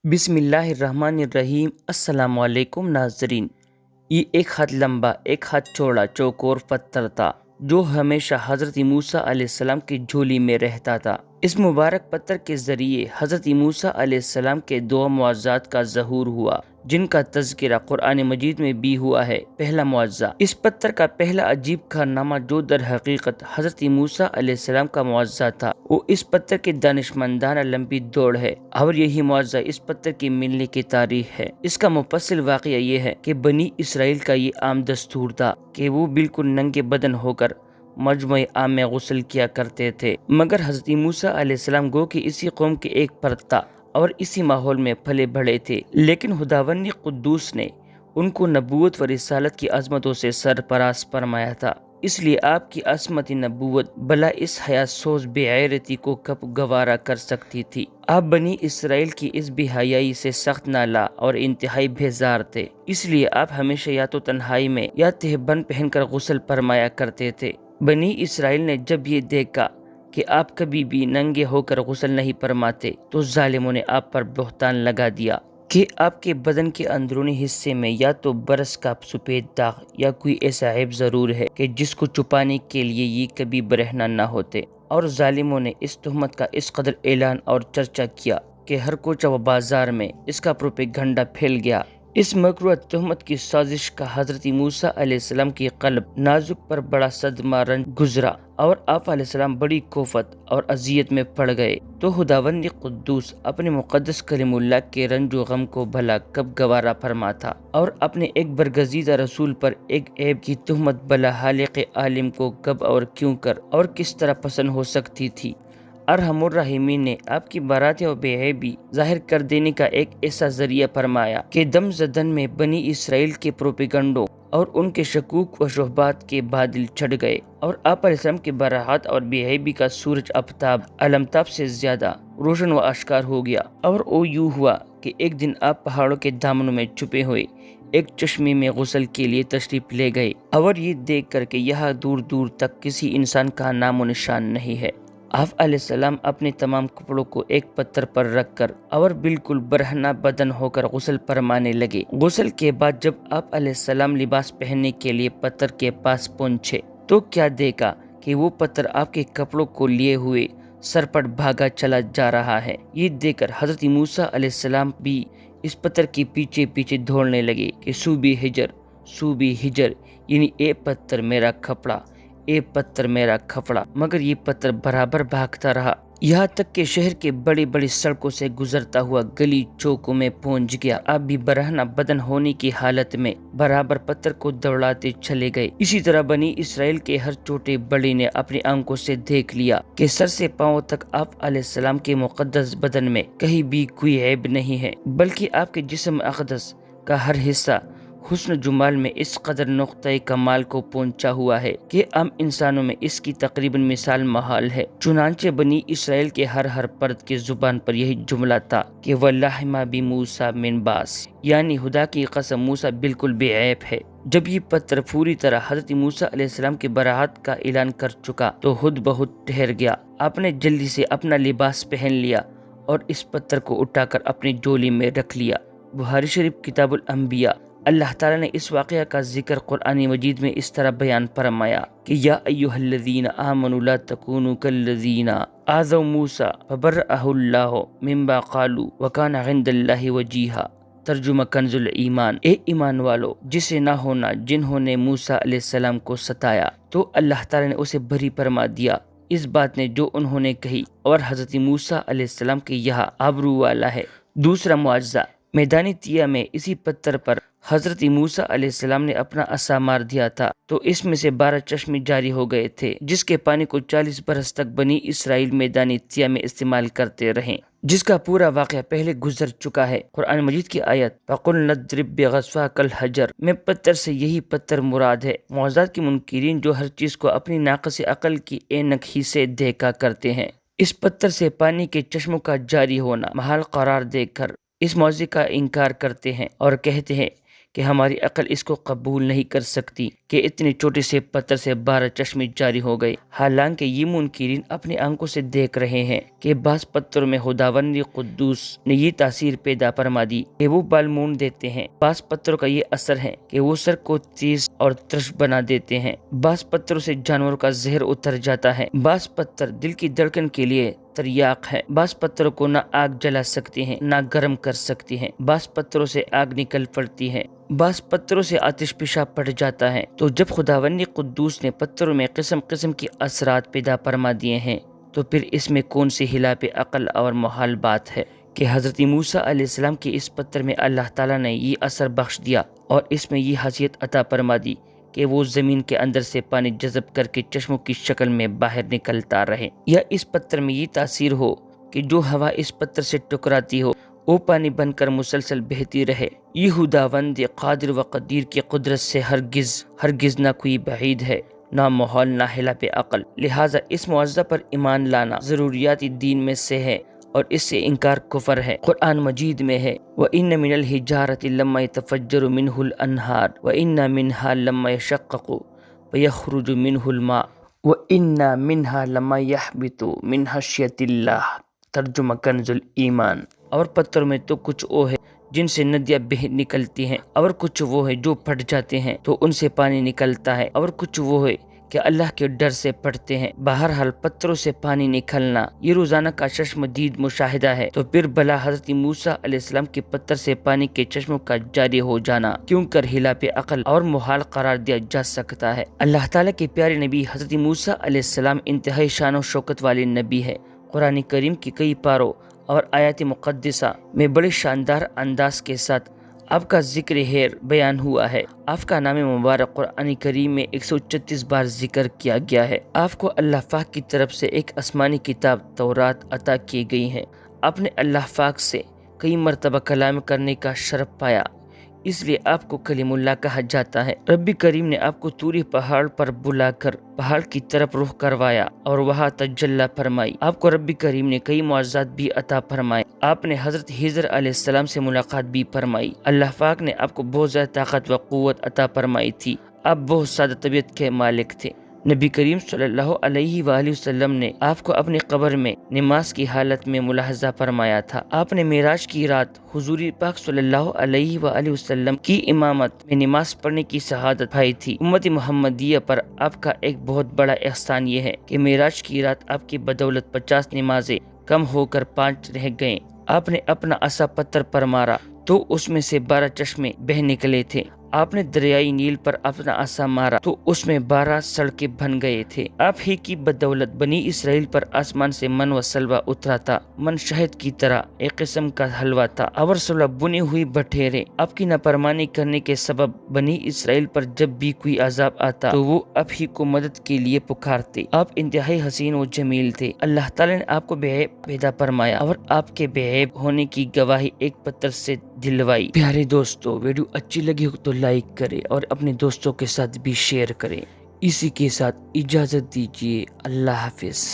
بسم اللہ الرحمن الرحیم۔ السلام علیکم ناظرین۔ یہ ایک ہاتھ لمبا ایک ہاتھ چوڑا چوکور پتھر تھا جو ہمیشہ حضرت موسیٰ علیہ السلام کی جھولی میں رہتا تھا۔ اس مبارک پتھر کے ذریعے حضرت موسیٰ علیہ السلام کے دو معجزات کا ظہور ہوا جن کا تذکرہ قرآن مجید میں بھی ہوا ہے۔ پہلا معجزہ، اس پتھر کا پہلا عجیب کارنامہ جو در حقیقت حضرت موسیٰ علیہ السلام کا معجزہ تھا، وہ اس پتھر کی دانشمندانہ لمبی دوڑ ہے، اور یہی معجزہ اس پتھر کی ملنے کی تاریخ ہے۔ اس کا مفصل واقعہ یہ ہے کہ بنی اسرائیل کا یہ عام دستور تھا کہ وہ بالکل ننگے بدن ہو کر مجمع عام میں غسل کیا کرتے تھے، مگر حضرت موسیٰ علیہ السلام گو کہ اسی قوم کے ایک فرد تھا اور اسی ماحول میں پھلے بڑھے تھے، لیکن خداوند قدوس نے ان کو نبوت و رسالت کی عظمتوں سے سرفراز فرمایا تھا، اس لیے آپ کی عصمت نبوت بلا اس حیات سوز بے غیرتی کو کب گوارا کر سکتی تھی۔ آپ بنی اسرائیل کی اس بے حیائی سے سخت نالا اور انتہائی بیزار تھے، اس لیے آپ ہمیشہ یا تو تنہائی میں یا تہبند پہن کر غسل فرمایا کرتے تھے۔ بنی اسرائیل نے جب یہ دیکھا کہ آپ کبھی بھی ننگے ہو کر غسل نہیں فرماتے تو ظالموں نے آپ پر بہتان لگا دیا کہ آپ کے بدن کے اندرونی حصے میں یا تو برس کا سفید داغ یا کوئی ایسا عیب ضرور ہے کہ جس کو چھپانے کے لیے یہ کبھی برہنہ نہ ہوتے، اور ظالموں نے اس تہمت کا اس قدر اعلان اور چرچا کیا کہ ہر کوچہ و بازار میں اس کا پروپیگنڈا پھیل گیا۔ اس مکروہ تہمت کی سازش کا حضرت موسیٰ علیہ السلام کی قلب نازک پر بڑا صدمہ رنج گزرا اور آپ علیہ السلام بڑی کوفت اور اذیت میں پڑ گئے۔ تو خداوند قدوس اپنے مقدس کلیم اللہ کے رنج و غم کو بھلا کب گوارا فرماتا اور اپنے ایک برگزیدہ رسول پر ایک عیب کی تہمت بلا خالق عالم کو کب اور کیوں کر اور کس طرح پسند ہو سکتی تھی۔ ارحم الراحمین نے آپ کی برات و بے عیبی ظاہر کر دینے کا ایک ایسا ذریعہ فرمایا کہ دم زدن میں بنی اسرائیل کے پروپیگنڈوں اور ان کے شکوک و شبہات کے بادل چھڑ گئے، اور آپ علیہ السلام کے براحت اور بے عیبی کا سورج آفتاب علمتاب سے زیادہ روشن و آشکار ہو گیا۔ اور وہ یوں ہوا کہ ایک دن آپ پہاڑوں کے دامنوں میں چھپے ہوئے ایک چشمے میں غسل کے لیے تشریف لے گئے، اور یہ دیکھ کر کہ یہاں دور دور تک کسی انسان کا نام و نشان نہیں ہے، آپ علیہ السلام اپنے تمام کپڑوں کو ایک پتھر پر رکھ کر اور بالکل برہنہ بدن ہو کر غسل فرمانے لگے۔ غسل کے بعد جب آپ علیہ السلام لباس پہننے کے لیے پتھر کے پاس پہنچے تو کیا دیکھا کہ وہ پتھر آپ کے کپڑوں کو لیے ہوئے سرپٹ بھاگا چلا جا رہا ہے۔ یہ دیکھ کر حضرت موسیٰ علیہ السلام بھی اس پتھر کے پیچھے پیچھے دوڑنے لگے کہ سوبی ہجر، یعنی اے پتھر میرا کپڑا، اے پتھر میرا کپڑا، مگر یہ پتھر برابر بھاگتا رہا، یہاں تک کہ شہر کے بڑی بڑی سڑکوں سے گزرتا ہوا گلی چوکوں میں پہنچ گیا۔ آپ بھی برہنہ بدن ہونے کی حالت میں برابر پتھر کو دوڑاتے چلے گئے۔ اسی طرح بنی اسرائیل کے ہر چھوٹے بڑے نے اپنی آنکھوں سے دیکھ لیا کہ سر سے پاؤں تک آپ علیہ السلام کے مقدس بدن میں کہیں بھی کوئی عیب نہیں ہے، بلکہ آپ کے جسم اقدس کا ہر حصہ حسن جمال میں اس قدر نقطۂ کمال کو پہنچا ہوا ہے کہ عام انسانوں میں اس کی تقریباً مثال محال ہے۔ چنانچہ بنی اسرائیل کے ہر فرد کی زبان پر یہی جملہ تھا کہ وَاللَّهِ مَا بِمُوسَىٰ مِن بَأْسٍ، یعنی خدا کی قسم موسیٰ بالکل بے عیب ہے۔ جب یہ پتھر پوری طرح حضرت موسیٰ علیہ السلام کی براعت کا اعلان کر چکا تو خود بخود ٹھہر گیا۔ آپ نے جلدی سے اپنا لباس پہن لیا اور اس پتھر کو اٹھا کر اپنی جولی میں رکھ لیا۔ بخاری شریف کتاب الانبیاء۔ اللہ تعالیٰ نے اس واقعہ کا ذکر قرآن مجید میں اس طرح بیان فرمایا کہ یا ایھا الذین آمنوا لا تکونوا کالذین آذوا موسیٰ فبرأہ اللہ مما قالوا وکان عند اللہ وجیہا۔ ترجمہ کنز الایمان۔ اے ایمان والو، جسے نہ ہونا جنہوں نے موسیٰ علیہ السلام کو ستایا تو اللہ تعالیٰ نے اسے بری فرما دیا اس بات نے جو انہوں نے کہی، اور حضرت موسیٰ علیہ السلام کے یہاں آبرو والا ہے۔ دوسرا معجزہ، میدان طیہ میں اسی پتھر پر حضرت موسیٰ علیہ السلام نے اپنا عصا مار دیا تھا تو اس میں سے 12 چشمے جاری ہو گئے تھے، جس کے پانی کو 40 برس تک بنی اسرائیل میدان طیہ میں استعمال کرتے رہے، جس کا پورا واقعہ پہلے گزر چکا ہے۔ قرآن مجید کی آیت فَقُلْنَا اضْرِب بِعَصَاكَ الْحَجَرَ میں پتھر سے یہی پتھر مراد ہے۔ معجزات کے منکرین جو ہر چیز کو اپنی ناقص عقل کی اینک ہی سے دیکھا کرتے ہیں، اس پتھر سے پانی کے چشموں کا جاری ہونا محال قرار دے کر اس معجزے کا انکار کرتے ہیں اور کہتے ہیں کہ ہماری عقل اس کو قبول نہیں کر سکتی کہ اتنے چھوٹے سے پتھر سے 12 چشمے جاری ہو گئے۔ حالانکہ یہ منکرین اپنے آنکھوں سے دیکھ رہے ہیں کہ بعض پتھروں میں خداوند قدوس نے یہ تاثیر پیدا فرما دی کہ وہ بالمون دیتے ہیں۔ بعض پتھروں کا یہ اثر ہے کہ وہ سر کو تیز اور ترش بنا دیتے ہیں۔ بعض پتھروں سے جانوروں کا زہر اتر جاتا ہے۔ بعض پتھر دل کی دھڑکن کے لیے تریاق ہے۔ بعض پتھروں کو نہ آگ جلا سکتے ہیں نہ گرم کر سکتے ہیں۔ بعض پتھروں سے آگ نکل پڑتی ہے، بعض پتھروں سے آتش پیشاب پڑ جاتا ہے۔ تو جب خداوند قدوس نے پتھروں میں قسم قسم کے اثرات پیدا فرما دیے ہیں تو پھر اس میں کون سی خلاف عقل اور محال بات ہے کہ حضرت موسیٰ علیہ السلام کے اس پتھر میں اللہ تعالیٰ نے یہ اثر بخش دیا اور اس میں یہ حیثیت عطا فرما دی کہ وہ زمین کے اندر سے پانی جذب کر کے چشموں کی شکل میں باہر نکلتا رہے، یا اس پتھر میں یہ تاثیر ہو کہ جو ہوا اس پتھر سے ٹکراتی ہو وہ پانی بن کر مسلسل بہتی رہے۔ یہ خداوند قادر و قدیر کی قدرت سے ہرگز نہ کوئی بعید ہے، نہ محال نہ خلاف عقل۔ لہٰذا اس معجزہ پر ایمان لانا ضروریات دین میں سے ہے اور اس سے انکار کفر ہے۔ قرآن مجید میں ہے وَإِنَّ مِنَ الْحِجَارَةِ لَمَّا يَتَفَجَّرُ مِنْهُ الْأَنْهَارُ وَإِنَّ مِنْهَا لَمَّا يَشَقَّقُ فَيَخْرُجُ مِنْهُ الْمَاءُ وَإِنَّ مِنْهَا لَمَّا يَهْبِطُ مِنْ خَشْيَةِ اللَّهِ ترجمہ کنز الایمان۔ اور پتھر میں تو کچھ وہ ہے جن سے ندیاں بہہ نکلتی ہیں، اور کچھ وہ ہے جو پھٹ جاتے ہیں تو ان سے پانی نکلتا ہے، اور کچھ وہ ہے کہ اللہ کے ڈر سے پڑتے ہیں۔ بہرحال پتھروں سے پانی نکلنا یہ روزانہ کا چشم دید مشاہدہ ہے، تو پھر بلا حضرت موسیٰ علیہ السلام کے پتھر سے پانی کے چشموں کا جاری ہو جانا کیوں کر خلاف عقل اور محال قرار دیا جا سکتا ہے۔ اللہ تعالیٰ کے پیارے نبی حضرت موسیٰ علیہ السلام انتہائی شان و شوکت والے نبی ہے۔ قرآن کریم کی کئی پاروں اور آیات مقدسہ میں بڑے شاندار انداز کے ساتھ آپ کا ذکر خیر بیان ہوا ہے۔ آپ کا نام مبارک قرآن کریم میں 136 بار ذکر کیا گیا ہے۔ آپ کو اللہ پاک کی طرف سے ایک آسمانی کتاب تورات عطا کی گئی ہے۔ آپ نے اللہ پاک سے کئی مرتبہ کلام کرنے کا شرف پایا، اس لیے آپ کو کلیم اللہ کہا جاتا ہے۔ رب کریم نے آپ کو طور پہاڑ پر بلا کر پہاڑ کی طرف رخ کروایا اور وہاں تجلی فرمائی۔ آپ کو رب کریم نے کئی معجزات بھی عطا فرمائے۔ آپ نے حضرت خضر علیہ السلام سے ملاقات بھی فرمائی۔ اللہ پاک نے آپ کو بہت زیادہ طاقت و قوت عطا فرمائی تھی۔ آپ بہت سادہ طبیعت کے مالک تھے۔ نبی کریم صلی اللہ علیہ وآلہ وسلم نے آپ کو اپنی قبر میں نماز کی حالت میں ملاحظہ فرمایا تھا۔ آپ نے معراج کی رات حضور پاک صلی اللہ علیہ وآلہ وسلم کی امامت میں نماز پڑھنے کی شہادت پائی تھی۔ امت محمدیہ پر آپ کا ایک بہت بڑا احسان یہ ہے کہ معراج کی رات آپ کی بدولت 50 نمازیں کم ہو کر 5 رہ گئیں۔ آپ نے اپنا عصا پتھر پر مارا تو اس میں سے 12 چشمے بہ نکلے تھے۔ آپ نے دریائے نیل پر اپنا عصا مارا تو اس میں 12 سڑکیں بن گئے تھے۔ آپ ہی کی بدولت بنی اسرائیل پر آسمان سے من و سلوہ اترا تھا۔ من شہد کی طرح ایک قسم کا حلوہ تھا، اور سلوہ بنی ہوئی بٹھیرے۔ آپ کی نافرمانی کرنے کے سبب بنی اسرائیل پر جب بھی کوئی عذاب آتا تو وہ آپ ہی کو مدد کے لیے پکارتے۔ آپ انتہائی حسین و جمیل تھے۔ اللہ تعالی نے آپ کو بے عیب پیدا فرمایا اور آپ کے بے عیب ہونے کی گواہی ایک پتھر سے دلوائی۔ پیارے دوستو، ویڈیو اچھی لگی ہو تو لائک کریں اور اپنے دوستوں کے ساتھ بھی شیئر کریں۔ اسی کے ساتھ اجازت دیجیے، اللہ حافظ۔